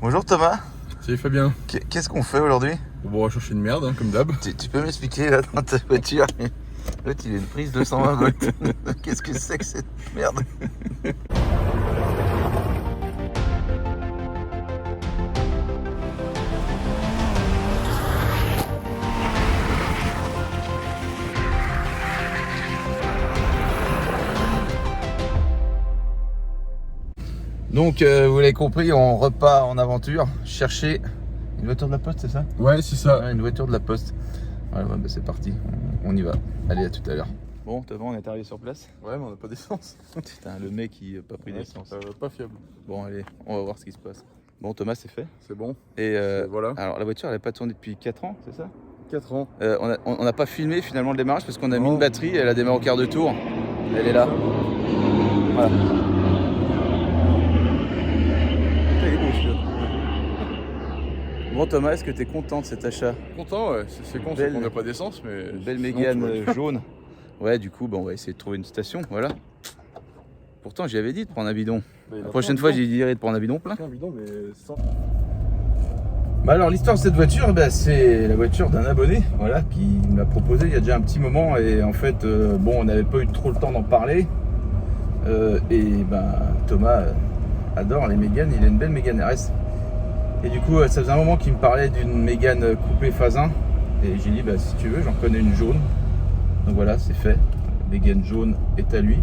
Bonjour Thomas. Salut Fabien. Qu'est-ce qu'on fait aujourd'hui? Bon, on va chercher une merde, hein, comme d'hab. Tu peux m'expliquer là dans ta voiture? L'autre il a une prise 220 volts. Qu'est-ce que c'est que cette merde? Donc vous l'avez compris, on repart en aventure chercher une voiture de la poste, c'est ça? Ouais, c'est ça. Ouais, une voiture de la poste. Ouais, bah c'est parti, on y va. Allez, à tout à l'heure. Bon, t'as vu, on est arrivé sur place. Ouais, mais on n'a pas d'essence. Putain, le mec il a pas pris d'essence. Pas fiable. Bon, allez, on va voir ce qui se passe. Bon, Thomas, c'est fait. C'est bon. Et voilà. alors, la voiture, elle n'a pas tourné depuis 4 ans, c'est ça? 4 ans. On n'a pas filmé finalement le démarrage parce qu'on a mis une batterie, elle a démarré au quart de tour. Elle est là. Voilà. Il est beau celui-là. Bon, Thomas, est-ce que tu es content de cet achat? Content, ouais. C'est con, c'est qu'on n'a pas d'essence, mais. Une belle sinon, Mégane jaune. Ouais, du coup, bah, on va essayer de trouver une station, voilà. Pourtant, j'y avais dit de prendre un bidon. La prochaine fois, j'ai dit de prendre un bidon plein. Un bidon, mais sans. Bah alors, l'histoire de cette voiture, bah, c'est la voiture d'un abonné, voilà, qui me l'a proposé il y a déjà un petit moment. Et en fait, bon, on n'avait pas eu trop le temps d'en parler. Et bah, Thomas adore les Mégane, il a une belle Mégane RS. Et du coup, ça faisait un moment qu'il me parlait d'une Mégane coupée phase 1. Et j'ai dit, bah, si tu veux, j'en connais une jaune. Donc voilà, c'est fait. Mégane jaune est à lui.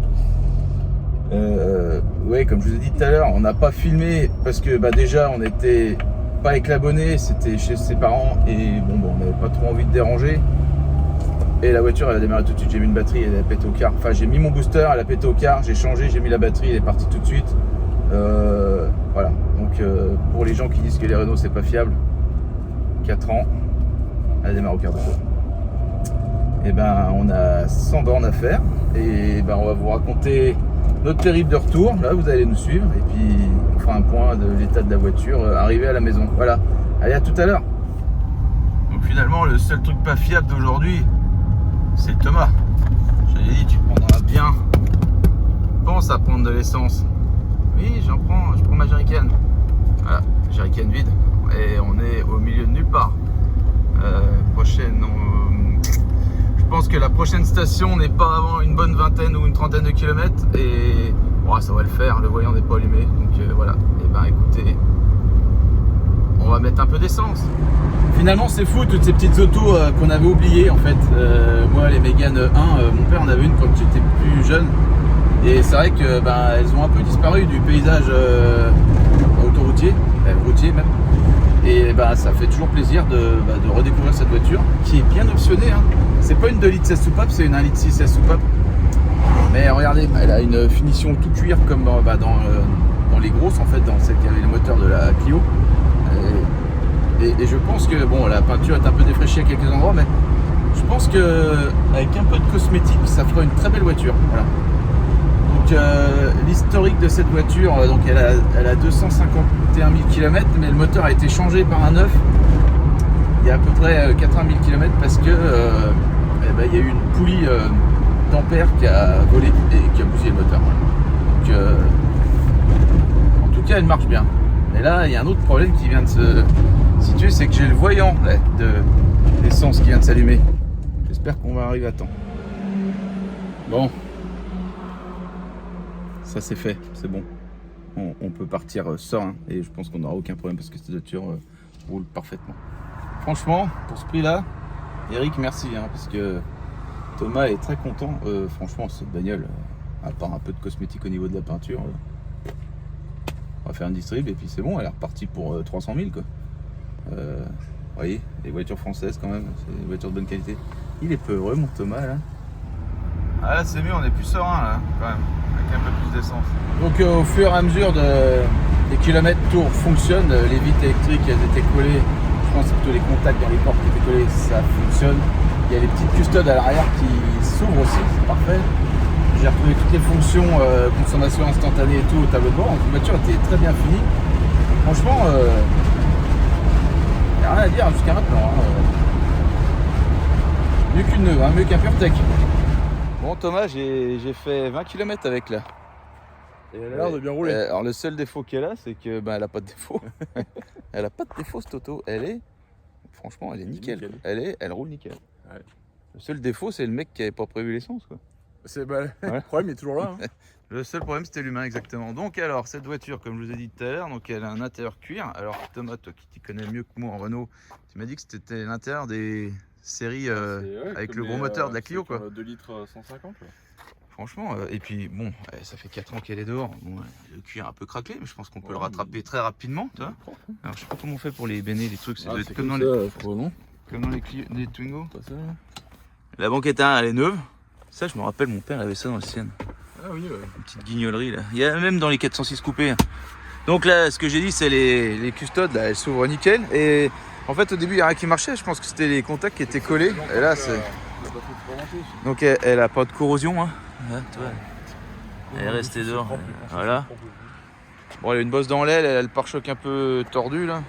Ouais, comme je vous ai dit tout à l'heure, on n'a pas filmé parce que bah, déjà, on n'était pas avec l'abonné, c'était chez ses parents. Et bon, on n'avait pas trop envie de déranger. Et la voiture, elle a démarré tout de suite. J'ai mis une batterie, elle a pété au quart. Enfin, j'ai mis mon booster, elle a pété au quart. J'ai changé, j'ai mis la batterie, elle est partie tout de suite. Voilà. Donc, pour les gens qui disent que les Renault, c'est pas fiable, 4 ans, elle démarre au quart de tour. Et ben, on a 100 bornes à faire. Et ben, on va vous raconter notre périple de retour. Là, vous allez nous suivre. Et puis, on fera un point de l'état de la voiture arrivée à la maison. Voilà. Allez, à tout à l'heure. Donc, finalement, le seul truc pas fiable d'aujourd'hui, c'est Thomas. J'avais dit, tu prendras bien. Pense à prendre de l'essence. Oui, je prends ma jerrycan. Voilà, jerrycan vide. Et on est au milieu de nulle part. Je pense que la prochaine station n'est pas avant une bonne vingtaine ou une trentaine de kilomètres. Et bon, ça va le faire, le voyant n'est pas allumé. Donc voilà. Et ben écoutez, on va mettre un peu d'essence. Finalement, c'est fou toutes ces petites autos qu'on avait oubliées en fait. Moi, les Mégane 1, mon père en avait une quand j'étais plus jeune. Et c'est vrai que ben, elles ont un peu disparu du paysage autoroutier, routier même. Et ben, ça fait toujours plaisir de redécouvrir cette voiture qui est bien optionnée. Hein. C'est pas une 2 litres 16 soupapes, c'est une 1 litre 6 16 soupapes. Mais regardez, elle a une finition tout cuir comme dans les grosses en fait, dans celle qui avait le moteur de la Clio. Et je pense que bon, la peinture est un peu défraîchie à quelques endroits, mais je pense qu'avec un peu de cosmétique, ça fera une très belle voiture. Voilà. Donc l'historique de cette voiture, donc elle a 251 000 km, mais le moteur a été changé par un neuf il y a à peu près 80 000 km parce que il y a eu une poulie d'ampère qui a volé et qui a bousillé le moteur. Donc en tout cas, elle marche bien. Mais là, il y a un autre problème qui vient de se situer, c'est que j'ai le voyant là, de l'essence qui vient de s'allumer. J'espère qu'on va arriver à temps. Bon. Ça c'est fait, c'est bon. On peut partir serein et je pense qu'on n'aura aucun problème parce que cette voiture roule parfaitement. Franchement, pour ce prix-là, Eric, merci parce que Thomas est très content. Franchement, cette bagnole, à part un peu de cosmétique au niveau de la peinture, on va faire un distrib et puis c'est bon, elle est repartie pour 300 000 quoi. Vous voyez, les voitures françaises quand même, c'est des voitures de bonne qualité. Il est peu heureux mon Thomas là. Ah là c'est mieux, on est plus serein là quand même, avec un peu plus d'essence. Donc au fur et à mesure des kilomètres tour fonctionne, les vitres électriques elles étaient collées, je pense que plutôt les contacts dans les portes qui étaient collés, ça fonctionne. Il y a les petites custodes à l'arrière qui s'ouvrent aussi, c'est parfait. J'ai retrouvé toutes les fonctions, consommation instantanée et tout au tableau de bord, donc la voiture était très bien finie. Franchement, il n'y a rien à dire jusqu'à maintenant. Mieux qu'une neuve, mieux qu'un PureTech. Bon Thomas, j'ai fait 20 km avec là. Et elle a l'air de bien rouler. Alors le seul défaut qu'elle a, c'est que elle a pas de défaut. Elle a pas de défaut cette auto. Franchement, elle est nickel. Elle roule nickel. Ouais. Le seul défaut, c'est le mec qui avait pas prévu l'essence, quoi. Le problème est toujours là. Hein. Le seul problème, c'était l'humain, exactement. Donc alors, cette voiture, comme je vous ai dit tout à l'heure, donc elle a un intérieur cuir. Alors Thomas, toi qui t'y connais mieux que moi en Renault, tu m'as dit que c'était l'intérieur des séries avec le gros moteur de la Clio, quoi. 2 litres 150. Ouais. Franchement, et puis bon, ça fait 4 ans qu'elle est dehors. Bon, le cuir un peu craquelé, mais je pense qu'on peut le rattraper très rapidement, tu vois. Alors je sais pas comment on fait pour les bénés, les trucs, c'est comme dans les Twingo. La banquette elle est neuve. Ça, je me rappelle, mon père avait ça dans le Sienne. Ah oui, ouais. Une petite guignolerie là. Il y a même dans les 406 coupés. Donc là, ce que j'ai dit, c'est les custodes, là, elles s'ouvrent nickel. Et en fait, au début, il n'y a rien qui marchait. Je pense que c'était les contacts qui étaient collés. Et là, c'est. Donc elle a pas de corrosion. Hein. Là, tu vois. Elle est restée dehors. Voilà. Bon, elle a une bosse dans l'aile, elle a le pare-choc un peu tordu là.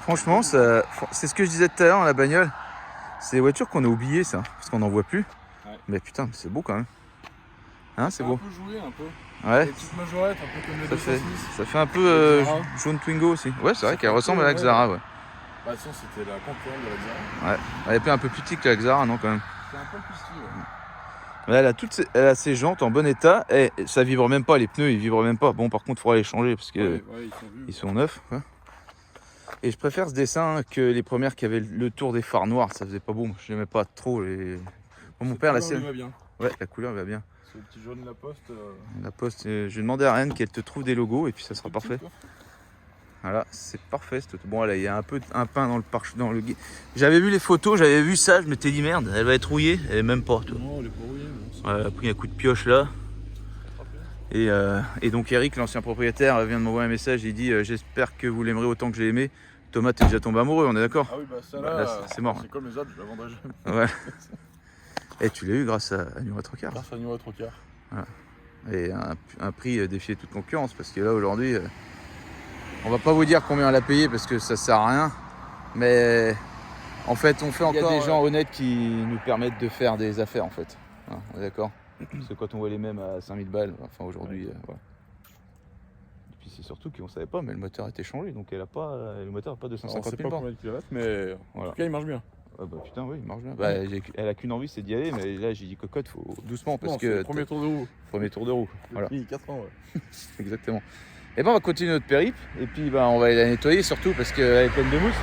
Franchement, c'est ce que je disais tout à l'heure, la bagnole. C'est des voitures qu'on a oubliées, ça, parce qu'on n'en voit plus. Ouais. Mais putain, c'est beau quand même. Hein, c'est beau. Un peu joué, un peu. Ouais. Les petites majorettes, un peu comme les 206. Ça fait un peu jaune Twingo aussi. Ouais, c'est vrai qu'elle ressemble à la Xara, ouais. Bah, sinon, c'était la concurrente de la Xara. Ouais. Elle est un peu plus petite que la Xara, non, quand même. C'est un peu plus stylé, ouais. Elle a ses jantes en bon état et ça vibre même pas, les pneus ils vibrent même pas. Bon, par contre, il faudra les changer parce que ils sont neufs. Quoi. Et je préfère ce dessin que les premières qui avaient le tour des phares noirs, ça faisait pas beau. Je n'aimais pas trop les. Bon, mon père, la sienne. Ouais, la couleur va bien. C'est le petit jaune de la Poste. La Poste, je vais demander à Rennes qu'elle te trouve des logos et puis ça sera parfait. Voilà, c'est parfait. Bon, là, il y a un peu un pain dans le guide. J'avais vu les photos, j'avais vu ça, je m'étais dit merde, elle va être rouillée. Elle est même pas. Toi. Non, elle est pas rouillée. Elle a pris un coup de pioche là. Et donc Eric, l'ancien propriétaire, vient de m'envoyer un message. Il dit j'espère que vous l'aimerez autant que j'ai aimé. Thomas, t'es déjà tombé amoureux, on est d'accord? Ah oui, bah ça là, c'est mort. C'est comme les autres, je la vendrai jamais. Ouais. Et tu l'as eu grâce à New Retrocar. Grâce à New Retrocar. Voilà. Et un prix défiait toute concurrence parce que là aujourd'hui, on va pas vous dire combien elle a payé parce que ça sert à rien. Mais en fait, on fait encore. Il y a des gens honnêtes qui nous permettent de faire des affaires en fait. Voilà, on est d'accord? Parce que quand on voit les mêmes à 5000 balles, enfin aujourd'hui, voilà. Et puis c'est surtout qu'on savait pas, mais le moteur a été changé, donc le moteur n'a pas 250 000 bornes. Mais voilà. En tout cas, il marche bien. Ah bah putain, oui, il marche bien. Bah, elle a qu'une envie, c'est d'y aller, mais là j'ai dit cocotte, faut doucement parce que. Le premier tour de roue. Premier tour de roue. Voilà. Depuis 4 ans, ouais. Exactement. Et ben on va continuer notre périple et puis on va aller la nettoyer surtout parce qu'elle est pleine de mousse.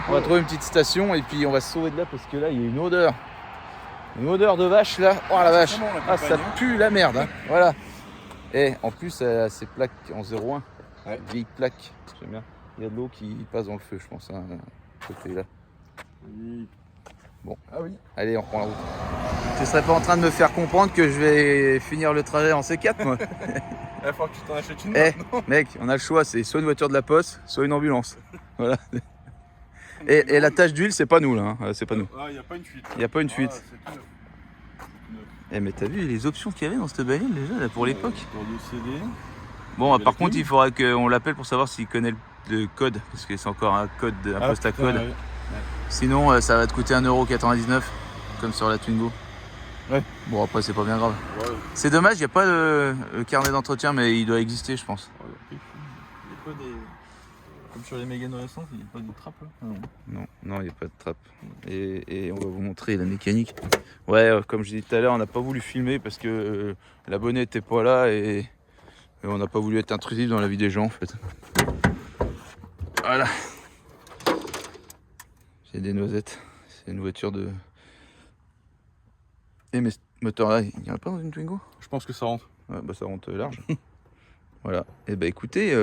On va trouver une petite station et puis on va se sauver de là parce que là il y a une odeur. Une odeur de vache là. Oh la vache. Ça pue la merde. Hein. Voilà. Et en plus elle a ses plaques en 0,1. Ouais. Vieille plaque. J'aime bien. Il y a de l'eau qui passe dans le feu je pense. Hein, côté là. Oui. Bon. Ah oui. Allez on reprend la route. Tu serais pas en train de me faire comprendre que je vais finir le trajet en C4 moi. Il faut que tu t'en achètes une. Mec, on a le choix, c'est soit une voiture de la poste, soit une ambulance. Voilà. Et la tache d'huile, c'est pas nous là, hein. C'est pas nous. Ah, il n'y a pas une fuite. Il n'y a pas une fuite. Mais t'as vu les options qu'il y avait dans cette bagnole déjà là, pour l'époque? Bon, par contre, il faudra qu'on l'appelle pour savoir s'il connaît le code, parce que c'est encore un code, un poste à code. Ouais. Sinon, ça va te coûter 1,99 €, comme sur la Twingo. Ouais. Bon après c'est pas bien grave. Ouais. C'est dommage, il n'y a pas le carnet d'entretien mais il doit exister je pense. Il n'y a pas des... Comme sur les Mégane récentes, il n'y a pas de trappe là? Non, il n'y a pas de trappe. Et on va vous montrer la mécanique. Ouais, comme je disais tout à l'heure, on n'a pas voulu filmer parce que l'abonné n'était pas là et on n'a pas voulu être intrusif dans la vie des gens en fait. Voilà. J'ai des noisettes. C'est une voiture de... Et mes moteurs là, il n'y en a pas dans une Twingo? Je pense que ça rentre. Ouais, bah ça rentre large. Voilà. Et bah écoutez,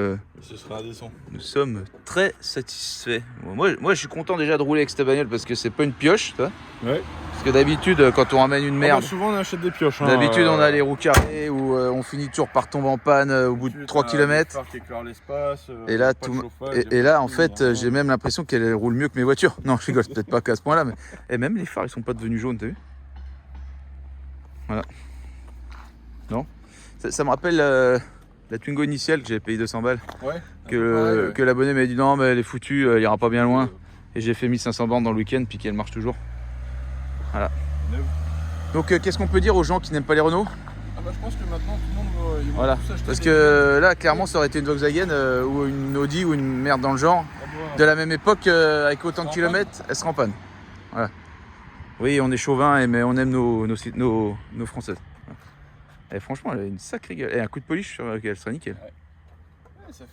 ce sera indécent. Nous sommes très satisfaits. Bon, moi je suis content déjà de rouler avec cette bagnole parce que c'est pas une pioche, toi. Ouais. Parce que d'habitude quand on ramène une merde, souvent on achète des pioches. Hein, d'habitude on a les roues carrées ou on finit toujours par tomber en panne au bout de 3 km. Et là, et là en fait j'ai même l'impression qu'elle roule mieux que mes voitures. Non je rigole, peut-être pas qu'à ce point là, mais et même les phares ils sont pas devenus jaunes, t'as vu? Voilà. Non, ça me rappelle la Twingo initiale que j'avais payé 200 balles. Ouais. Que l'abonné m'a dit non mais elle est foutue, elle ira pas bien loin. Et j'ai fait 1500 bornes dans le week-end puis qu'elle marche toujours. Voilà. Donc qu'est-ce qu'on peut dire aux gens qui n'aiment pas les Renault? bah, je pense que maintenant tout le monde va, ils vont Voilà, tous acheter parce des- que là, clairement, ça aurait été une Volkswagen ou une Audi ou une merde dans le genre. De la même époque, avec autant de En kilomètres, elle sera en panne. Voilà. Oui, on est chauvin, mais on aime nos françaises. Et franchement, elle a une sacrée gueule. Et un coup de polish, elle sera nickel. Ouais, ça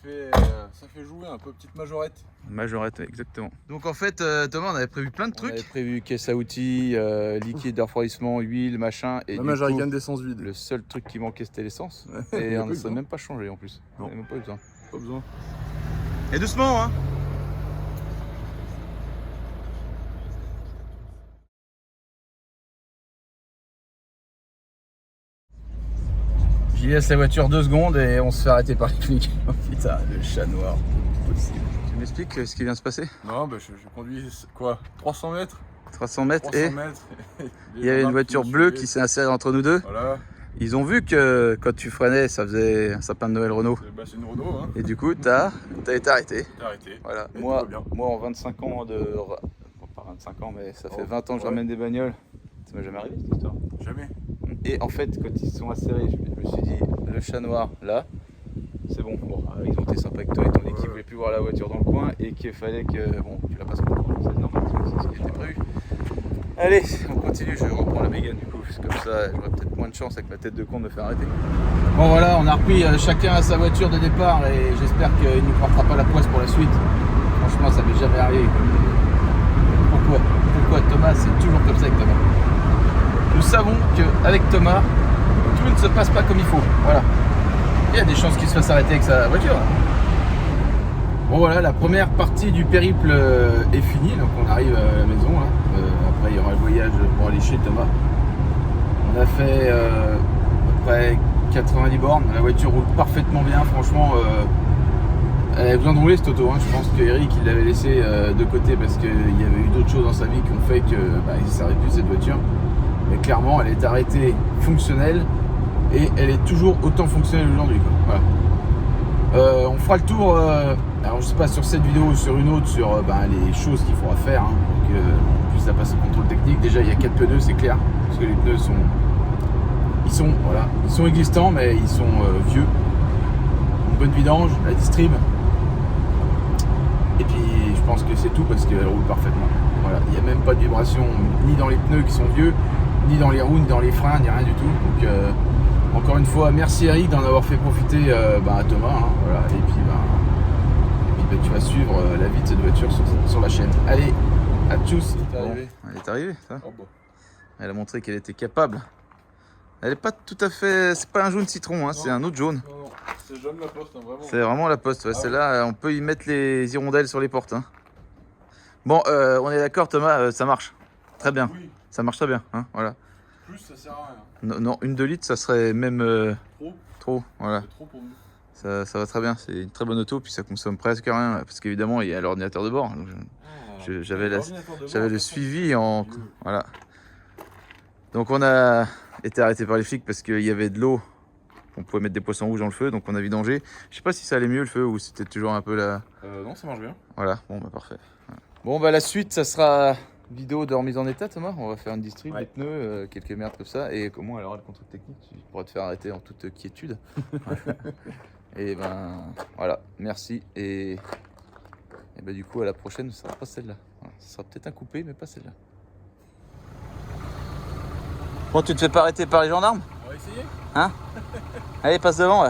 fait jouer un peu petite majorette. Majorette, exactement. Donc en fait, Thomas, on avait prévu plein de trucs. On avait prévu caisse à outils, liquide de refroidissement, huile, machin. Et Même un jerrycan d'essence vide. le seul truc qui manquait, c'était l'essence. Il y Et a on pas ne eu s'est besoin. même pas changé en plus. Non. On n'a même pas eu besoin. Pas besoin. Et doucement, hein. J'y laisse la voiture 2 secondes et on se fait arrêter par les flics. Oh putain, le chat noir, possible. Tu m'expliques ce qui vient de se passer? Non, bah, je conduis quoi 300 mètres 300 mètres 300 et mètres. il y avait une voiture bleue qui s'est insérée entre nous deux. Voilà. Ils ont vu que quand tu freinais, ça faisait un sapin de Noël Renault. Bah, c'est une Renault, hein. Et du coup, t'as été arrêté. T'as arrêté. Voilà. Et tout Moi, va bien. en 25 ans de... Bon, pas 25 ans, mais ça fait Oh, 20 ans que je ouais. ramène des bagnoles. Ça m'est jamais arrivé cette histoire. Jamais. Et en fait, quand ils se sont insérés, je me suis dit, le chat noir, là, c'est bon. Bon, ils ont été sympas avec toi et ton équipe, voulait plus voir la voiture dans le coin et qu'il fallait que, bon, tu la passes en coin. C'est normal, c'est ce qui était prévu. Allez, on continue, je reprends la Mégane du coup, parce que comme ça, j'aurai peut-être moins de chance avec ma tête de con de me faire arrêter. Bon voilà, on a repris chacun à sa voiture de départ et j'espère qu'il ne nous portera pas la poisse pour la suite. Franchement, ça m'est jamais arrivé. Pourquoi Thomas, c'est toujours comme ça avec Thomas. Nous savons qu'avec Thomas, tout ne se passe pas comme il faut. Voilà. Il y a des chances qu'il se fasse arrêter avec sa voiture. Bon voilà, la première partie du périple est finie, donc on arrive à la maison. Là. Après, il y aura le voyage pour aller chez Thomas. On a fait à peu près 90 bornes. La voiture roule parfaitement bien, franchement. Elle avait besoin de rouler cette auto. Hein. Je pense qu'Eric il l'avait laissé de côté parce qu'il y avait eu d'autres choses dans sa vie qui ont fait qu'il ne servait plus cette voiture. Mais clairement, elle est arrêtée fonctionnelle et elle est toujours autant fonctionnelle aujourd'hui. Voilà. On fera le tour, alors je sais pas sur cette vidéo ou sur une autre, sur les choses qu'il faudra faire hein, pour qu'on puisse la passer au contrôle technique. Déjà il y a 4 pneus, c'est clair, parce que les pneus ils sont existants mais ils sont vieux. Une bonne vidange, la distrib. Et puis je pense que c'est tout parce qu'elle roule parfaitement. Voilà, il n'y a même pas de vibration ni dans les pneus qui sont vieux, ni dans les roues, ni dans les freins, ni rien du tout. Donc encore une fois, merci Eric d'en avoir fait profiter à Thomas. Hein, voilà. Et puis, tu vas suivre la vie de cette voiture sur la chaîne. Allez, à tous. Elle est arrivée, ça. Oh, bah. Elle a montré qu'elle était capable. Elle n'est pas tout à fait. C'est pas un jaune citron, hein, c'est un autre jaune. Non, c'est jaune la poste, hein, vraiment. C'est vraiment la poste. Ouais. Ah Celle-là, on peut y mettre les hirondelles sur les portes. Hein. Bon, on est d'accord, Thomas, ça marche. Très bien. Oui, Ça marche très bien. Hein, voilà. plus ça sert à rien. Non, une 2 litres, ça serait même trop. Voilà. C'est trop pour nous. Ça va très bien, c'est une très bonne auto, puis ça consomme presque rien, parce qu'évidemment il y a l'ordinateur de bord. J'avais le suivi en... Voilà. Donc on a été arrêté par les flics parce qu'il y avait de l'eau, on pouvait mettre des poissons rouges dans le feu, donc on a vidangé. Je sais pas si ça allait mieux le feu ou c'était toujours un peu là. Non, ça marche bien. Voilà, bon bah parfait. Bon bah la suite ça sera vidéo de remise en état Thomas, on va faire une distrib, des pneus, quelques merdes comme ça, et comment alors le contrôle technique, tu pourras te faire arrêter en toute quiétude. Et voilà, merci et du coup à la prochaine ce sera pas celle-là. Voilà, ce sera peut-être un coupé mais pas celle-là. Bon, tu te fais pas arrêter par les gendarmes? On va essayer. Hein? Allez, passe devant ouais.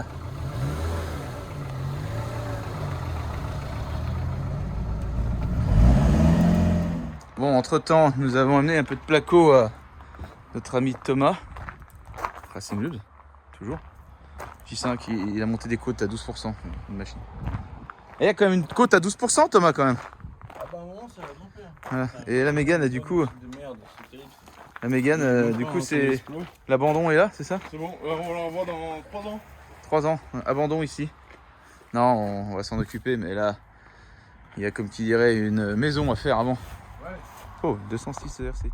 Bon, entre-temps, nous avons amené un peu de placo à notre ami Thomas. Racing Lubs, toujours. J5, il a monté des côtes à 12%, une machine. Et il y a quand même une côte à 12% Thomas quand même. Ah bah non, ça va grimper. Voilà. Et la Mégane, du coup, De merde, c'est terrible. la Mégane, du coup c'est... L'abandon est là, c'est ça? C'est bon, on l'envoie dans 3 ans. 3 ans, abandon ici. Non, on va s'en occuper, mais là, il y a comme qui dirait une maison à faire avant. Ouais. Oh, 206 ERC.